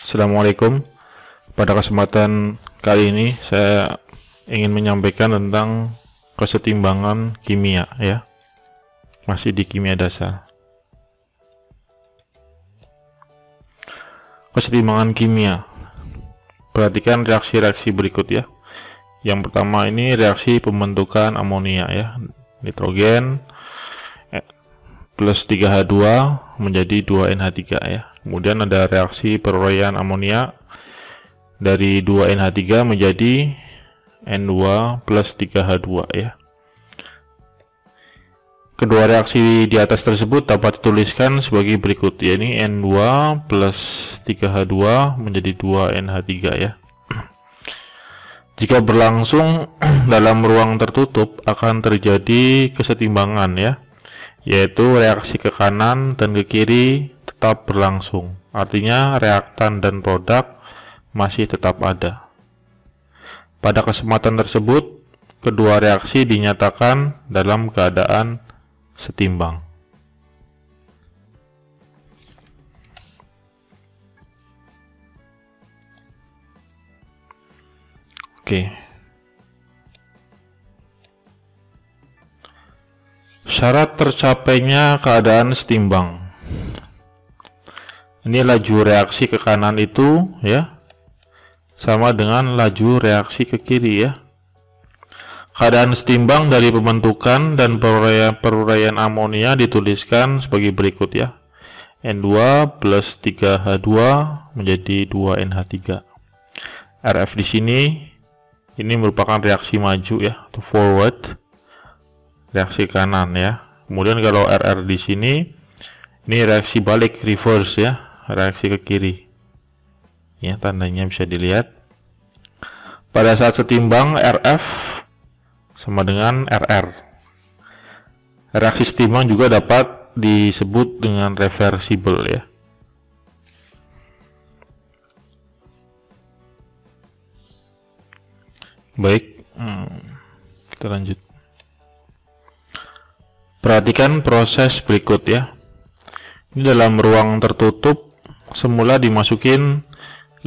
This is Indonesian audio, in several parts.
Assalamualaikum. Pada kesempatan kali ini saya ingin menyampaikan tentang kesetimbangan kimia ya. Masih di kimia dasar. Kesetimbangan kimia. Perhatikan reaksi-reaksi berikut ya. Yang pertama ini reaksi pembentukan amonia ya. Nitrogen plus 3H2 menjadi 2NH3 ya. Kemudian ada reaksi peruraian amonia dari 2NH3 menjadi N2 plus 3H2 ya. Kedua reaksi di atas tersebut dapat dituliskan sebagai berikut, yaitu N2 plus 3H2 menjadi 2NH3 ya. Jika berlangsung dalam ruang tertutup akan terjadi kesetimbangan ya, yaitu reaksi ke kanan dan ke kiri tetap berlangsung. Artinya reaktan dan produk masih tetap ada. Pada kesempatan tersebut, kedua reaksi dinyatakan dalam keadaan setimbang. Oke. Syarat tercapainya keadaan setimbang. Ini laju reaksi ke kanan itu ya sama dengan laju reaksi ke kiri ya. Keadaan setimbang dari pembentukan dan peruraian amonia dituliskan sebagai berikut ya. N2 plus 3H2 menjadi 2NH3. RF di sini ini merupakan reaksi maju ya, atau forward. Reaksi kanan ya. Kemudian kalau RR di sini ini reaksi balik, reverse ya, reaksi ke kiri. Ya, tandanya bisa dilihat. Pada saat setimbang RF sama dengan RR. Reaksi setimbang juga dapat disebut dengan reversible ya. Baik, kita lanjut. Perhatikan proses berikut ya. Ini dalam ruang tertutup semula dimasukin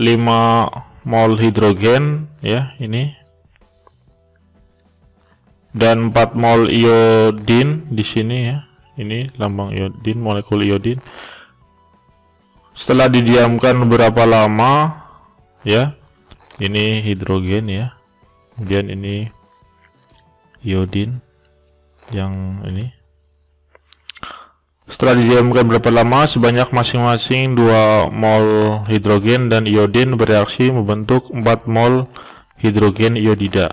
5 mol hidrogen ya, ini. Dan 4 mol iodin di sini ya. Ini lambang iodin, molekul iodin. Setelah didiamkan beberapa lama ya. Ini hidrogen ya. Kemudian ini iodin yang ini. Setelah didiamkan berapa lama, sebanyak masing-masing 2 mol hidrogen dan iodin bereaksi membentuk 4 mol hidrogen iodida.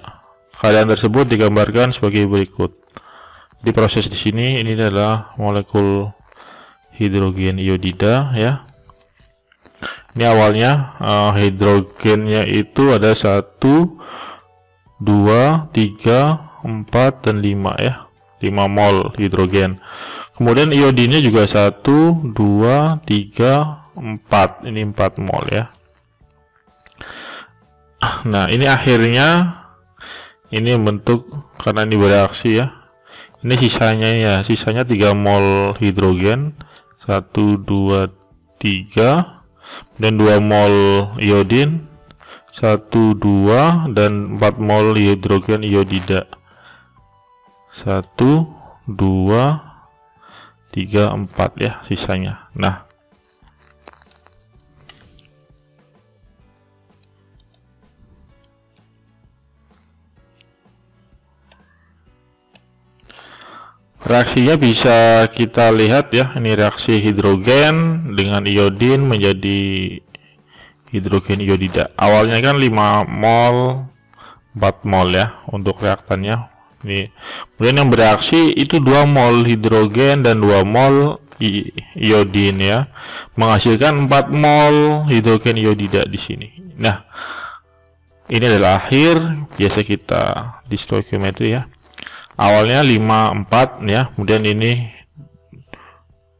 Keadaan tersebut digambarkan sebagai berikut. Di proses di sini ini adalah molekul hidrogen iodida ya. Ini awalnya hidrogennya itu ada 1, 2, 3, 4 dan 5 ya. 5 mol hidrogen. Kemudian iodinnya juga 1, 2, 3, 4. Ini 4 mol ya. Nah, ini akhirnya ini membentuk, karena ini bereaksi ya. Ini sisanya ya, sisanya 3 mol hidrogen. 1, 2, 3. Dan 2 mol iodin. 1, 2 dan 4 mol hidrogen iodida. 1, 2, 3, 4 ya sisanya. Nah, reaksinya bisa kita lihat ya. Ini reaksi hidrogen dengan iodin menjadi hidrogen iodida. Awalnya kan 5 mol 4 mol ya untuk reaktannya. Ini. Kemudian yang bereaksi itu 2 mol hidrogen dan 2 mol iodin ya, menghasilkan 4 mol hidrogen iodida di sini. Nah, ini adalah akhir, biasa kita di stoikiometri ya. Awalnya 5, 4 ya, kemudian ini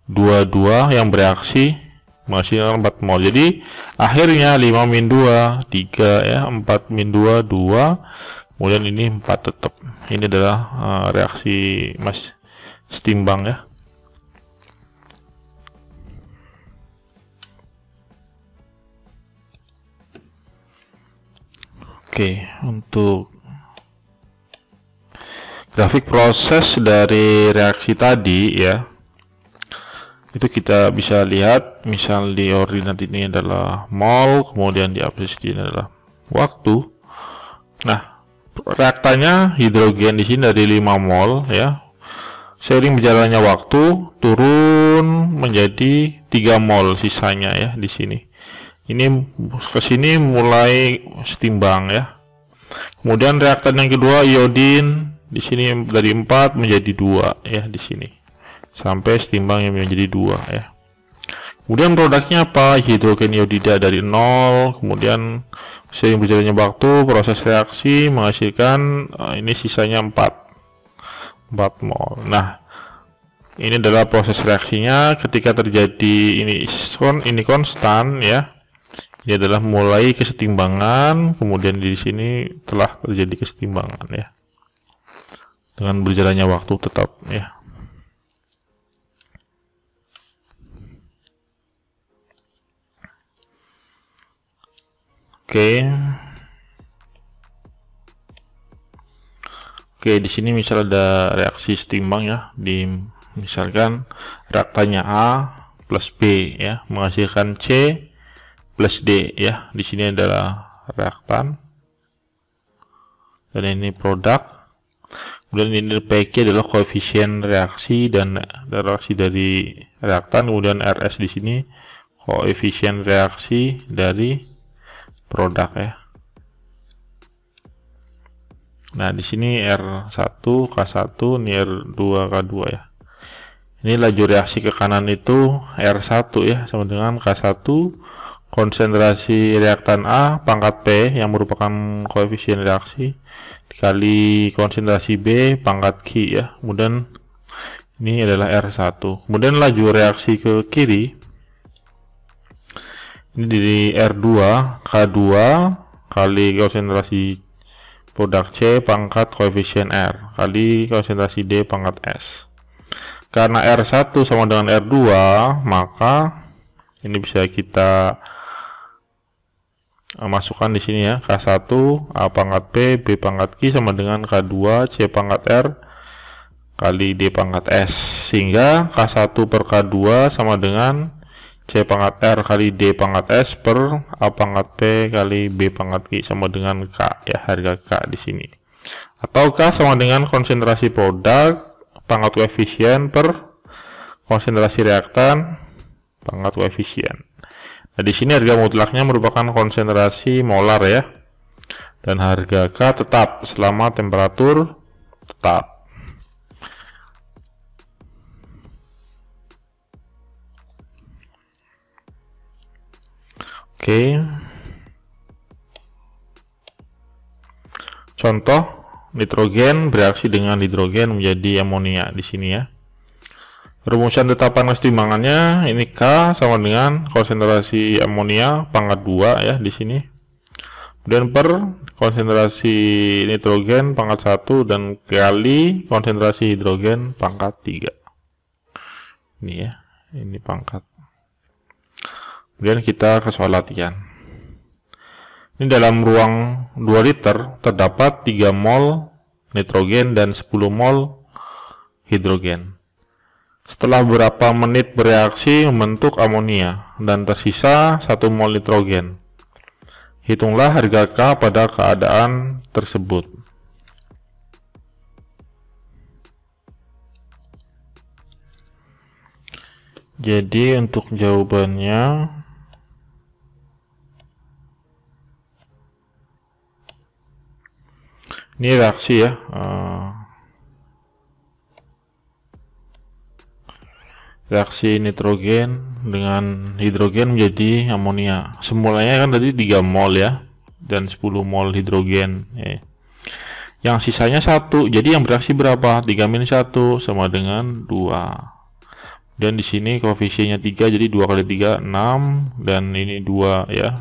2 yang bereaksi menghasilkan 4 mol. Jadi akhirnya 5 min 2 3 ya, 4 min 2 2. Kemudian ini 4 tetap. Ini adalah reaksi setimbang ya. Oke, untuk grafik proses dari reaksi tadi ya, itu kita bisa lihat, misal di ordinat ini adalah mol, kemudian di abscis ini adalah waktu. Nah, reaktannya hidrogen di sini dari 5 mol ya. Seiring berjalannya waktu turun menjadi 3 mol sisanya ya di sini. Ini ke sini mulai setimbang ya. Kemudian reaktan yang kedua iodin di sini dari 4 menjadi 2 ya di sini. Sampai setimbang yang menjadi 2 ya. Kemudian produknya apa? Hidrogen iodida dari 0, kemudian seiring berjalannya waktu proses reaksi menghasilkan ini sisanya 4 mol. Nah, ini adalah proses reaksinya ketika terjadi ini konstan ya. Ini adalah mulai kesetimbangan, kemudian di sini telah terjadi kesetimbangan ya. Dengan berjalannya waktu tetap ya. Oke, di sini misal ada reaksi setimbang ya, misalkan reaktannya A plus B ya, menghasilkan C plus D ya. Di sini adalah reaktan dan ini produk. Kemudian ini PQ adalah koefisien reaksi dan reaksi dari reaktan. Kemudian RS di sini koefisien reaksi dari produk ya. Nah, di sini R1 K1, ini R2 K2 ya. Ini laju reaksi ke kanan itu R1 ya, sama dengan K1 konsentrasi reaktan A pangkat P yang merupakan koefisien reaksi dikali konsentrasi B pangkat Q ya. Kemudian ini adalah R1. Kemudian laju reaksi ke kiri ini dari R2 K2 kali konsentrasi produk C pangkat koefisien R kali konsentrasi D pangkat S. Karena R1 sama dengan R2, maka ini bisa kita masukkan di sini ya. K1 A pangkat P B pangkat Q sama dengan K2 C pangkat R kali D pangkat S, sehingga K1 per K2 sama dengan C pangkat R kali D pangkat S per A pangkat P kali B pangkat Q sama dengan K ya, harga K di sini. Atau K sama dengan konsentrasi produk pangkat koefisien per konsentrasi reaktan pangkat koefisien. Nah, di sini harga mutlaknya merupakan konsentrasi molar ya. Dan harga K tetap selama temperatur tetap. Oke. Contoh, nitrogen bereaksi dengan hidrogen menjadi amonia di sini ya. Rumusan tetapan kesetimbangannya ini K sama dengan konsentrasi amonia pangkat 2 ya di sini. Kemudian per konsentrasi nitrogen pangkat 1 dan kali konsentrasi hidrogen pangkat 3. Ini ya, ini pangkat. Kemudian kita ke soal latihan. Ini dalam ruang 2 liter terdapat 3 mol nitrogen dan 10 mol hidrogen. Setelah beberapa menit bereaksi membentuk amonia dan tersisa 1 mol nitrogen. Hitunglah harga K pada keadaan tersebut. Jadi untuk jawabannya ini reaksi ya, reaksi nitrogen dengan hidrogen menjadi amonia. Semulanya kan tadi 3 mol ya, dan 10 mol hidrogen ya. Yang sisanya 1, jadi yang bereaksi berapa? 3-1 sama dengan 2. Dan di sini koefisiennya 3, jadi 2 kali 3 6, dan ini 2 ya,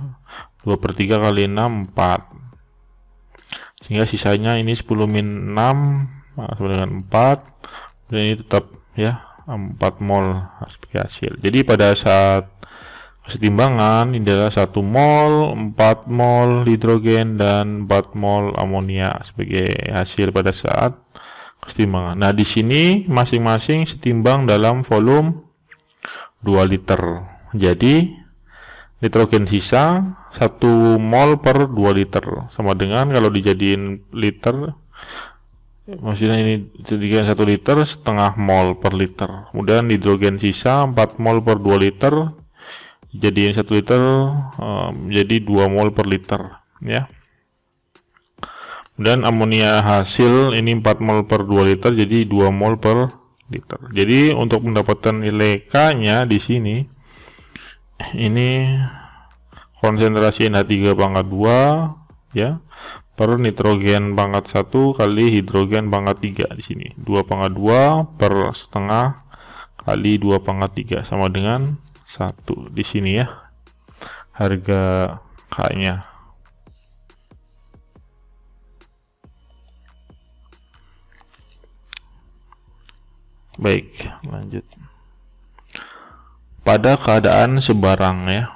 2/3 kali 6 4. Sehingga sisanya ini 10 min 6 sama dengan 4, dan ini tetap ya 4 mol sebagai hasil. Jadi pada saat kesetimbangan ini adalah 1 mol, 4 mol hidrogen dan 4 mol amonia sebagai hasil pada saat kesetimbangan. Nah, di sini masing-masing setimbang dalam volume 2 liter. Jadi nitrogen sisa 1 mol per 2 liter sama dengan kalau dijadiin liter, maksudnya ini jadikan 1 liter setengah mol per liter. Kemudian hidrogen sisa 4 mol per 2 liter jadiin 1 liter jadi 2 mol per liter ya. Dan amonia hasil ini 4 mol per 2 liter jadi 2 mol per liter. Jadi untuk mendapatkan nilai K nya di sini ini konsentrasi NH3 pangkat 2 ya per nitrogen pangkat 1 kali hidrogen pangkat 3 di sini. 2 pangkat 2 per setengah kali 2 pangkat 3 sama dengan 1 di sini ya harga K-nya. Baik, lanjut. Pada keadaan sebarang ya.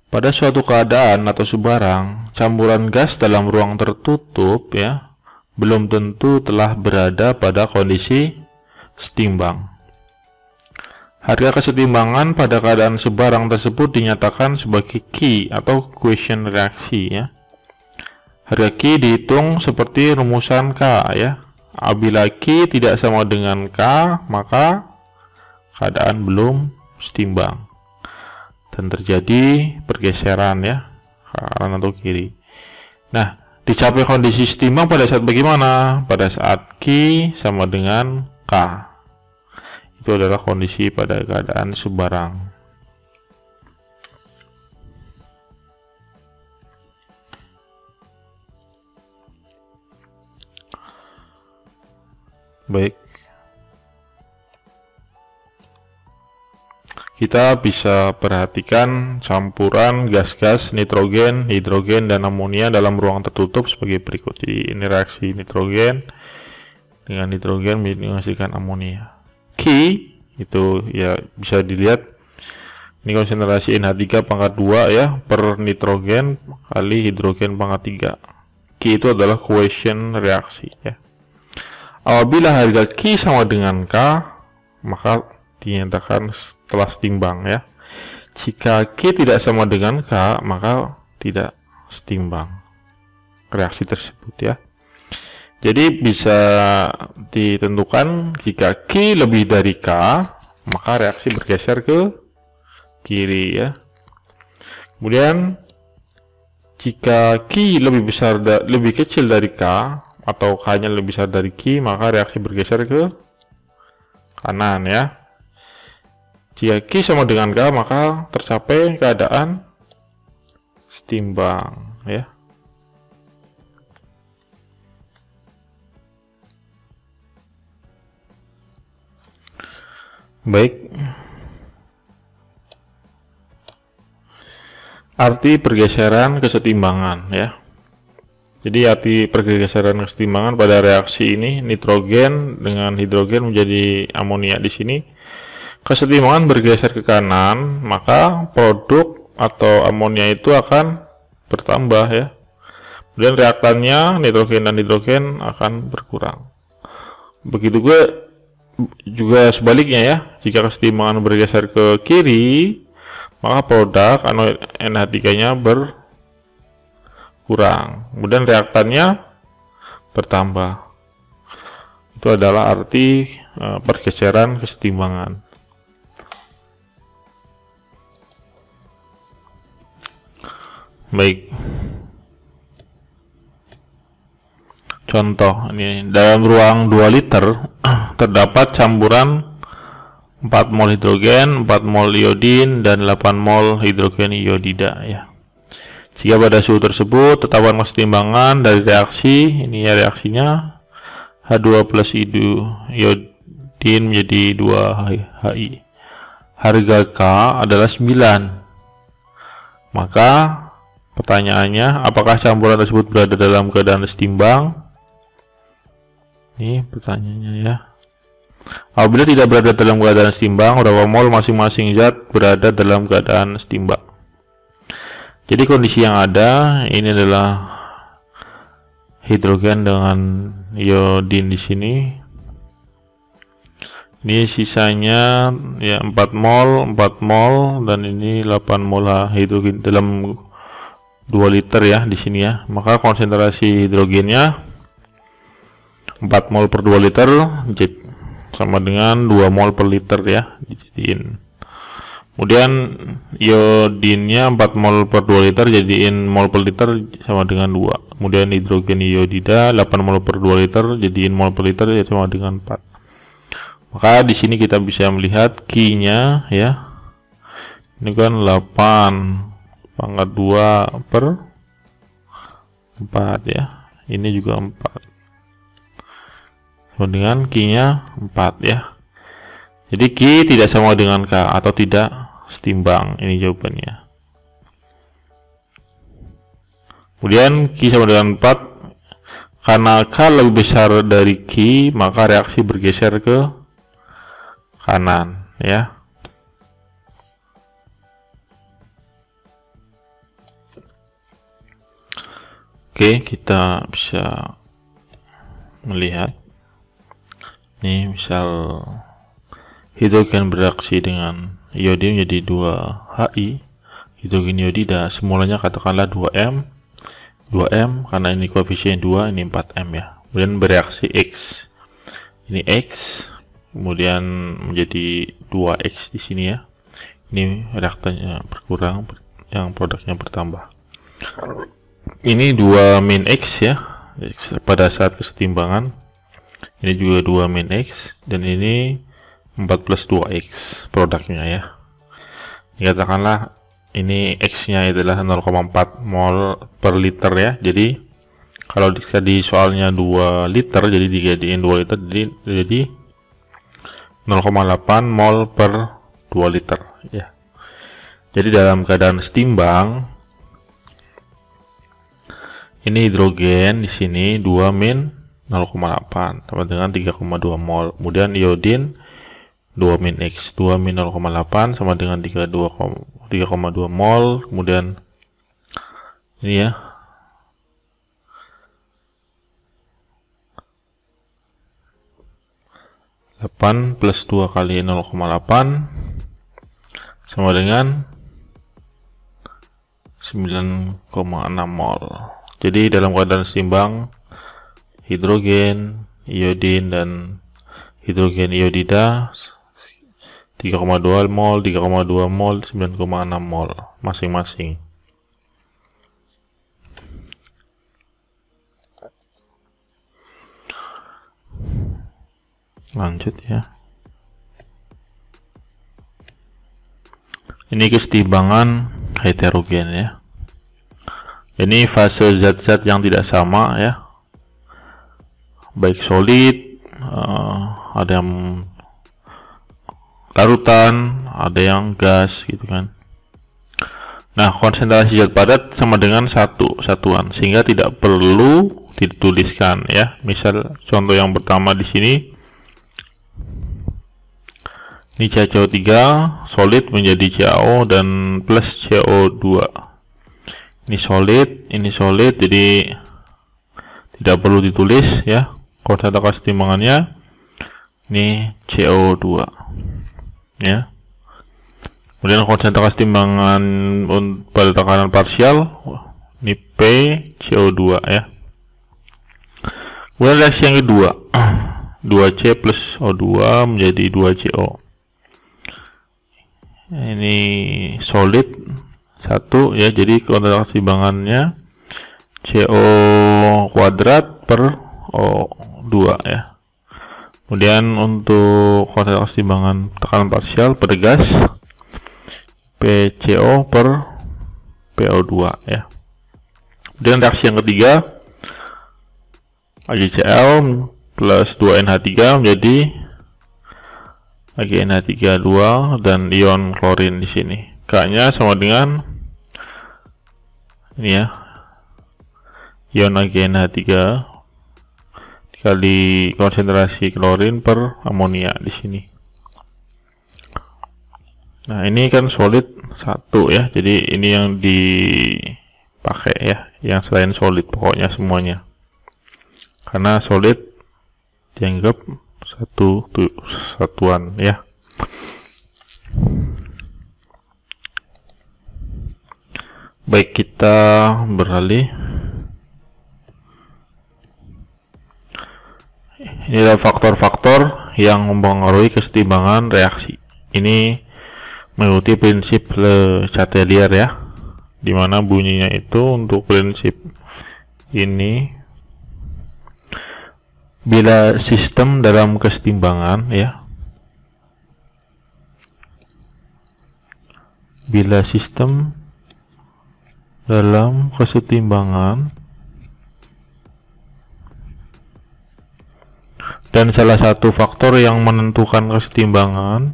Pada suatu keadaan atau sebarang, campuran gas dalam ruang tertutup ya, belum tentu telah berada pada kondisi setimbang. Harga kesetimbangan pada keadaan sebarang tersebut dinyatakan sebagai Q atau quotient reaksi ya. Harga Q dihitung seperti rumusan K ya. Apabila Q tidak sama dengan K, maka keadaan belum setimbang dan terjadi pergeseran ya, kanan atau kiri. Nah, dicapai kondisi setimbang pada saat bagaimana? Pada saat Q sama dengan K. Itu adalah kondisi pada keadaan sebarang. Baik, kita bisa perhatikan campuran gas-gas nitrogen, hidrogen, dan amonia dalam ruang tertutup sebagai berikut. Jadi ini reaksi nitrogen dengan hidrogen menghasilkan amonia. Q itu ya bisa dilihat ini konsentrasi NH3 pangkat 2 ya per nitrogen kali hidrogen pangkat 3. Q itu adalah quotient reaksi ya. Apabila harga Q sama dengan K, maka dinyatakan telah setimbang ya. Jika Q tidak sama dengan K, maka tidak setimbang reaksi tersebut ya. Jadi bisa ditentukan jika Q lebih dari K, maka reaksi bergeser ke kiri ya. Kemudian jika Q lebih kecil dari K atau K-nya lebih besar dari Q, maka reaksi bergeser ke kanan ya. Jika Q sama dengan K, maka tercapai keadaan setimbang ya. Baik. Arti pergeseran kesetimbangan ya. Jadi arti pergeseran kesetimbangan pada reaksi ini nitrogen dengan hidrogen menjadi amonia di sini. Kesetimbangan bergeser ke kanan, maka produk atau amonia itu akan bertambah ya. Kemudian reaktannya nitrogen dan hidrogen akan berkurang. Begitu juga sebaliknya ya. Jika kesetimbangan bergeser ke kiri, maka produk NH3-nya berkurang. Kemudian reaktannya bertambah. Itu adalah arti pergeseran kesetimbangan. Baik. Contoh ini dalam ruang 2 liter terdapat campuran 4 mol hidrogen, 4 mol iodin, dan 8 mol hidrogen iodida ya. Jika pada suhu tersebut tetapan kesetimbangan dari reaksi ini ya reaksinya H2 plus iodin menjadi 2 HI. Harga K adalah 9. Maka pertanyaannya, apakah campuran tersebut berada dalam keadaan setimbang? Ini pertanyaannya ya. Apabila tidak berada dalam keadaan setimbang, berapa mol masing-masing zat berada dalam keadaan setimbang. Jadi kondisi yang ada ini adalah hidrogen dengan iodin di sini. Ini sisanya ya 4 mol dan ini 8 mol hidrogen dalam 2 liter ya di sini ya. Maka konsentrasi hidrogennya 4 mol per 2 liter sama dengan 2 mol per liter ya dijadiin. Kemudian iodinnya 4 mol per 2 liter jadiin mol per liter sama dengan 2. Kemudian hidrogen iodida 8 mol per 2 liter jadiin mol per liter ya sama dengan 4. Maka di sini kita bisa melihat Q-nya ya. Ini kan 8 pangkat 2 per 4 ya. Ini juga 4. Sama dengan Q-nya 4 ya. Jadi Q tidak sama dengan K atau tidak setimbang. Ini jawabannya. Kemudian Q sama dengan 4. Karena K lebih besar dari Q, maka reaksi bergeser ke kanan ya. Oke, kita bisa melihat nih, misal hidrogen bereaksi dengan iodin menjadi 2Hi, hidrogen iodida, semulanya katakanlah 2M karena ini koefisien 2, ini 4M ya. Kemudian bereaksi X, ini X, kemudian menjadi 2X di sini ya. Ini reaktannya berkurang, yang produknya bertambah. Ini 2 min X ya, pada saat kesetimbangan. Ini juga 2 min X, dan ini 4 plus 2X produknya ya. Dikatakanlah ini X nya adalah 0,4 mol per liter ya. Jadi kalau di soalnya 2 liter, jadi dijadiin 2 liter, jadi 0,8 mol per 2 liter ya. Jadi dalam keadaan setimbang, ini hidrogen di sini 2 min 0,8 sama dengan 3,2 mol. Kemudian iodin 2 min X, 2 min 0,8 sama dengan 3,2 mol. Kemudian ini ya, (8 plus 2 kali 0,8 sama dengan 9,6 mol. Jadi dalam keadaan setimbang, hidrogen, iodin, dan hidrogen iodida 3,2 mol, 3,2 mol, 9,6 mol masing-masing. Lanjut ya. Ini kesetimbangan heterogen ya. Ini fase zat-zat yang tidak sama ya, baik solid, ada yang larutan, ada yang gas gitu kan. Nah, konsentrasi zat padat sama dengan satuan, sehingga tidak perlu dituliskan ya. Misal contoh yang pertama di sini, ini CaCO3 solid menjadi CaO dan plus CO2. Ini solid, jadi tidak perlu ditulis ya konsentrasi timbangannya. Ini CO2 ya. Kemudian konsentrasi timbangan pada tekanan parsial, ini P CO2 ya. Kemudian reaksi yang kedua, 2C plus O2 menjadi 2CO. Ini solid 1 ya, jadi konsentrasi timbangannya CO kuadrat per O2 ya. Kemudian untuk konsentrasi timbangan tekanan parsial pada gas, PCO per PO2 ya. Kemudian reaksi yang ketiga, AgCl plus 2NH3 menjadi AgNH3 2 dan ion klorin di sini. K-nya sama dengan ini ya, ion AgNH3 kali konsentrasi klorin per amonia di sini. Nah, ini kan solid 1 ya. Jadi ini yang dipakai ya, yang selain solid pokoknya semuanya. Karena solid dianggap satu satuan ya. Baik, kita beralih. Ini adalah faktor-faktor yang mempengaruhi kesetimbangan reaksi. Ini mengikuti prinsip Le Chatelier ya, dimana bunyinya itu untuk prinsip ini, bila sistem dalam kesetimbangan ya, bila sistem dalam kesetimbangan dan salah satu faktor yang menentukan kesetimbangan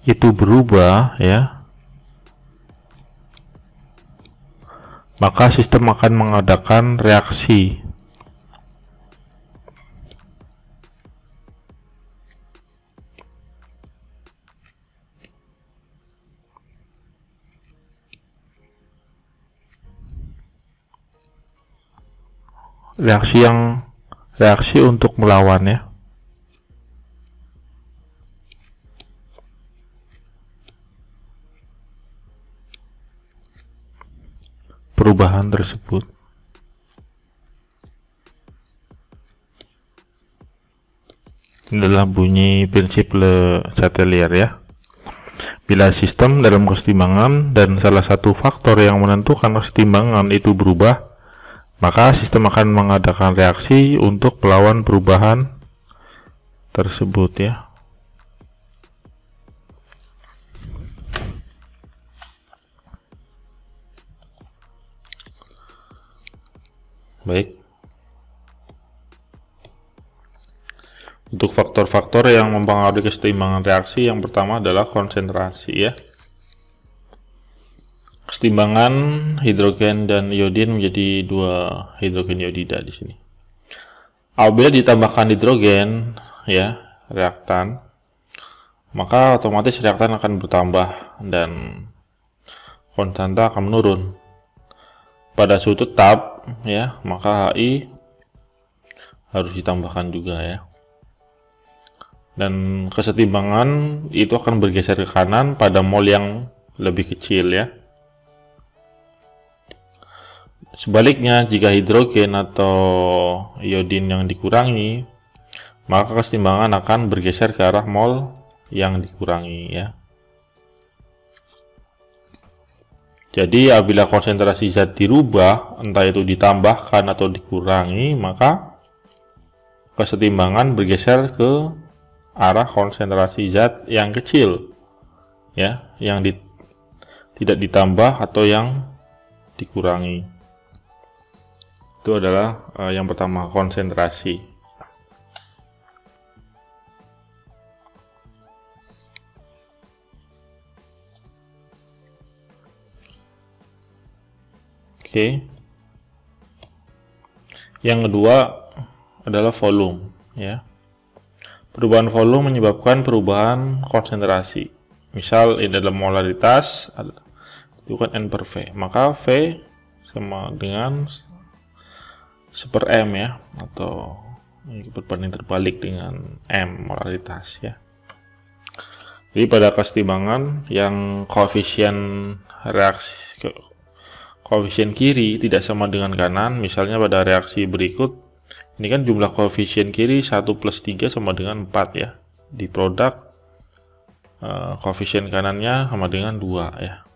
itu berubah ya, maka sistem akan mengadakan reaksi. Reaksi untuk melawan ya. Perubahan tersebut. Ini adalah bunyi prinsip Le Chatelier ya. Bila sistem dalam kesetimbangan dan salah satu faktor yang menentukan kesetimbangan itu berubah, maka sistem akan mengadakan reaksi untuk melawan perubahan tersebut ya. Baik. Untuk faktor-faktor yang mempengaruhi kesetimbangan reaksi, yang pertama adalah konsentrasi ya. Kesetimbangan hidrogen dan iodin menjadi 2 hidrogen iodida di sini. Apabila ditambahkan hidrogen ya, reaktan, maka otomatis reaktan akan bertambah dan konstanta akan menurun. Pada suhu tetap ya, maka HI harus ditambahkan juga ya. Dan kesetimbangan itu akan bergeser ke kanan pada mol yang lebih kecil ya. Sebaliknya, jika hidrogen atau iodin yang dikurangi, maka kesetimbangan akan bergeser ke arah mol yang dikurangi ya. Jadi apabila konsentrasi zat dirubah, entah itu ditambahkan atau dikurangi, maka kesetimbangan bergeser ke arah konsentrasi zat yang kecil ya, yang tidak ditambah atau yang dikurangi. Itu adalah yang pertama, konsentrasi. Oke. Yang kedua adalah volume ya. Perubahan volume menyebabkan perubahan konsentrasi. Misal ini adalah molaritas, itu kan N per V, maka V sama dengan 1/M ya, atau berbanding terbalik dengan M molaritas ya. Jadi pada kesetimbangan yang koefisien reaksi, koefisien kiri tidak sama dengan kanan, misalnya pada reaksi berikut, ini kan jumlah koefisien kiri 1 plus 3 sama dengan 4 ya. Di produk koefisien kanannya sama dengan 2 ya.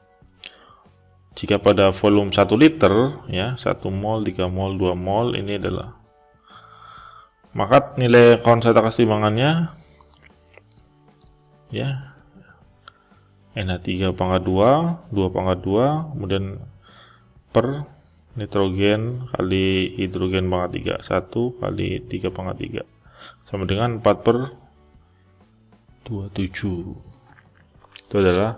Jika pada volume 1 liter ya, 1 mol, 3 mol, 2 mol, ini adalah, maka nilai konstanta kesetimbangannya ya NH3 pangkat 2, 2 pangkat 2, kemudian per nitrogen kali hidrogen pangkat 3, 1 kali 3 pangkat 3 sama dengan 4/27. Itu adalah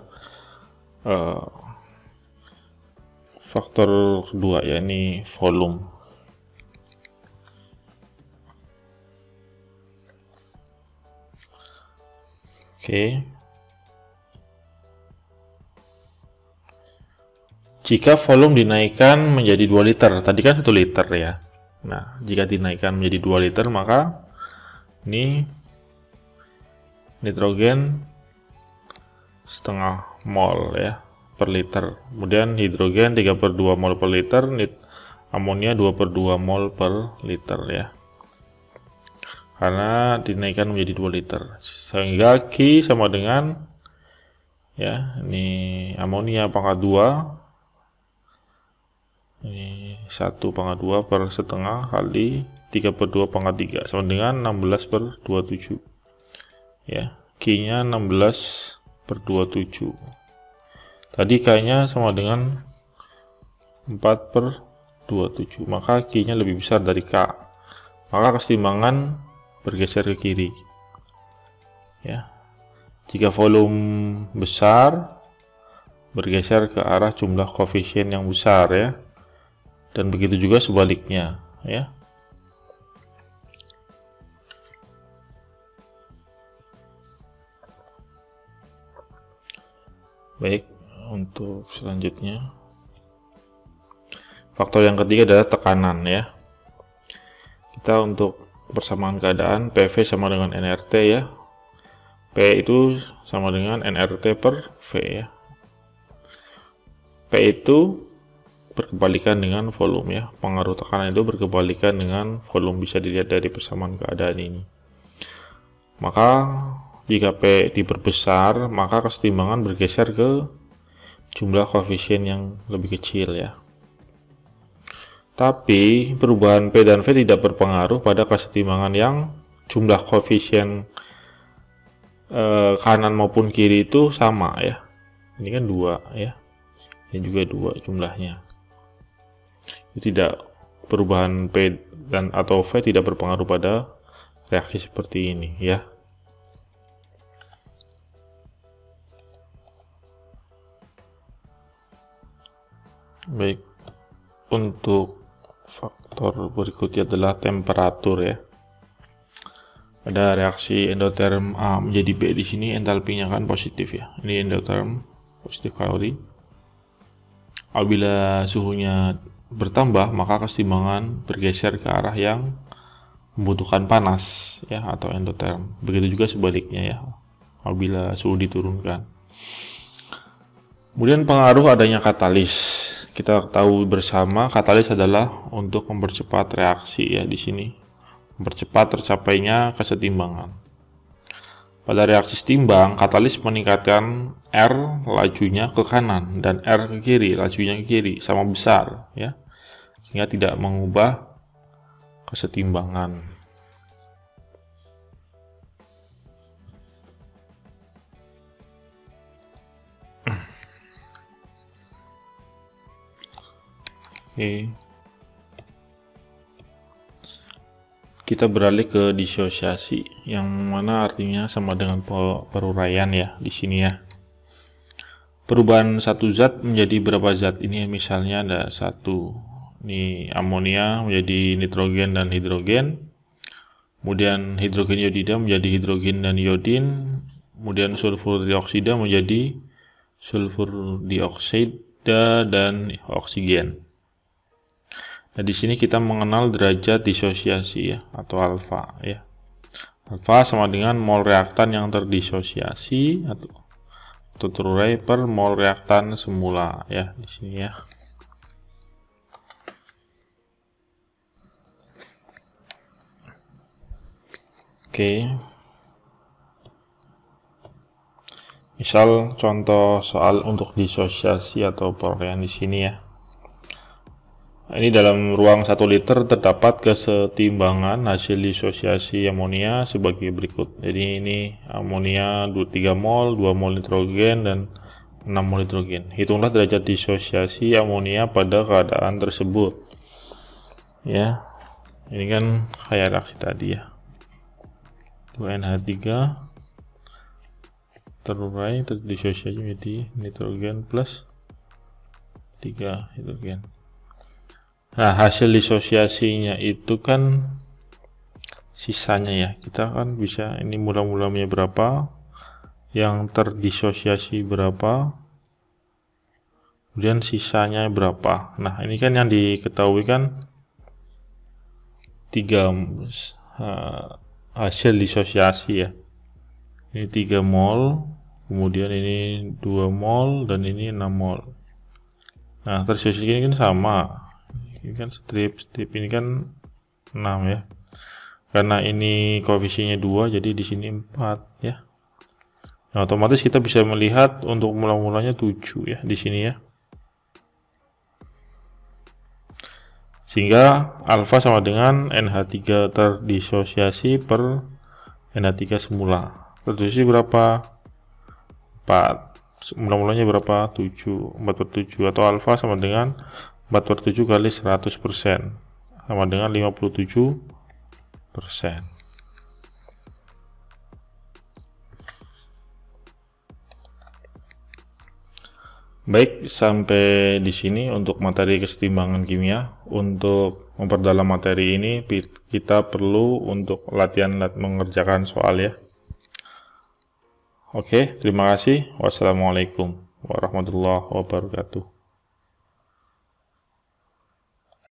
faktor kedua, yakni volume. Oke. Jika volume dinaikkan menjadi 2 liter, tadi kan 1 liter ya. Nah, jika dinaikkan menjadi 2 liter, maka ini nitrogen setengah mol ya per liter. Kemudian hidrogen 3/2 mol per liter, amonia 2/2 mol per liter ya. Karena dinaikkan menjadi 2 liter. Sehingga Q sama dengan ya, ini amonia pangkat 2. Ini 1/2 per setengah kali 3/2 pangkat 3 sama dengan 16/27 ya. Q-nya 16/27. Tadi K-nya sama dengan 4/27, maka Q-nya lebih besar dari K. Maka keseimbangan bergeser ke kiri ya. Jika volume besar, bergeser ke arah jumlah koefisien yang besar ya. Dan begitu juga sebaliknya ya. Baik, untuk selanjutnya faktor yang ketiga adalah tekanan ya. Kita untuk persamaan keadaan PV sama dengan nRT ya. P itu sama dengan nRT per V ya. P itu berkebalikan dengan volume ya. Pengaruh tekanan itu berkebalikan dengan volume, bisa dilihat dari persamaan keadaan ini. Maka jika P diperbesar, maka kesetimbangan bergeser ke jumlah koefisien yang lebih kecil ya. Tapi perubahan P dan V tidak berpengaruh pada kesetimbangan yang jumlah koefisien kanan maupun kiri itu sama ya. Ini kan 2 ya. Ini juga 2 jumlahnya. Tidak, perubahan P dan atau V tidak berpengaruh pada reaksi seperti ini ya. Baik, untuk faktor berikutnya adalah temperatur ya. Ada reaksi endoterm A menjadi B, di sini entalpinya kan positif ya. Ini endoterm positif kalori. Apabila suhunya bertambah, maka keseimbangan bergeser ke arah yang membutuhkan panas ya, atau endoterm. Begitu juga sebaliknya ya, apabila suhu diturunkan. Kemudian pengaruh adanya katalis. Kita tahu bersama katalis adalah untuk mempercepat reaksi ya, di sini mempercepat tercapainya kesetimbangan. Pada reaksi setimbang, katalis meningkatkan R lajunya ke kanan dan R ke kiri, lajunya ke kiri sama besar ya, sehingga tidak mengubah kesetimbangan. Oke. Kita beralih ke disosiasi, yang mana artinya sama dengan peruraian ya di sini ya. Perubahan satu zat menjadi berapa zat, ini misalnya ada satu, ini amonia menjadi nitrogen dan hidrogen, kemudian hidrogen iodida menjadi hidrogen dan iodin, kemudian sulfur dioksida menjadi sulfur dioksida dan oksigen. Nah, di sini kita mengenal derajat disosiasi ya, atau alfa ya. Alfa sama dengan mol reaktan yang terdisosiasi atau terurai per mol reaktan semula ya, di sini ya. Oke. Misal contoh soal untuk disosiasi atau peruraian di sini ya. Ini dalam ruang 1 liter terdapat kesetimbangan hasil disosiasi amonia sebagai berikut. Jadi ini amonia 3 mol, 2 mol nitrogen, dan 6 mol hidrogen. Hitunglah derajat disosiasi amonia pada keadaan tersebut. Ya, ini kan kayak reaksi tadi ya. 2NH3 terurai terdisosiasi menjadi nitrogen plus 3 hidrogen. Nah, hasil disosiasinya itu kan sisanya ya. Kita kan bisa ini mula-mulanya berapa, yang terdisosiasi berapa, kemudian sisanya berapa. Nah, ini kan yang diketahui kan 3 hasil disosiasi ya. Ini 3 mol, kemudian ini 2 mol, dan ini 6 mol. Nah, terdisosiasi ini kan sama. Ini kan strip ini kan 6 ya. Karena ini koefisiennya 2, jadi di sini 4 ya. Nah, otomatis kita bisa melihat untuk mula-mulanya 7 ya di sini ya. Sehingga alfa sama dengan NH3 terdisosiasi per NH3 semula. Terdisosiasi berapa? 4. Mula-mulanya berapa? 7. 4/7, atau alfa sama dengan 4/7 kali 100%, sama dengan 57%. Baik, sampai di sini untuk materi kesetimbangan kimia. Untuk memperdalam materi ini kita perlu untuk latihan mengerjakan soal ya. Oke, terima kasih. Wassalamualaikum warahmatullahi wabarakatuh.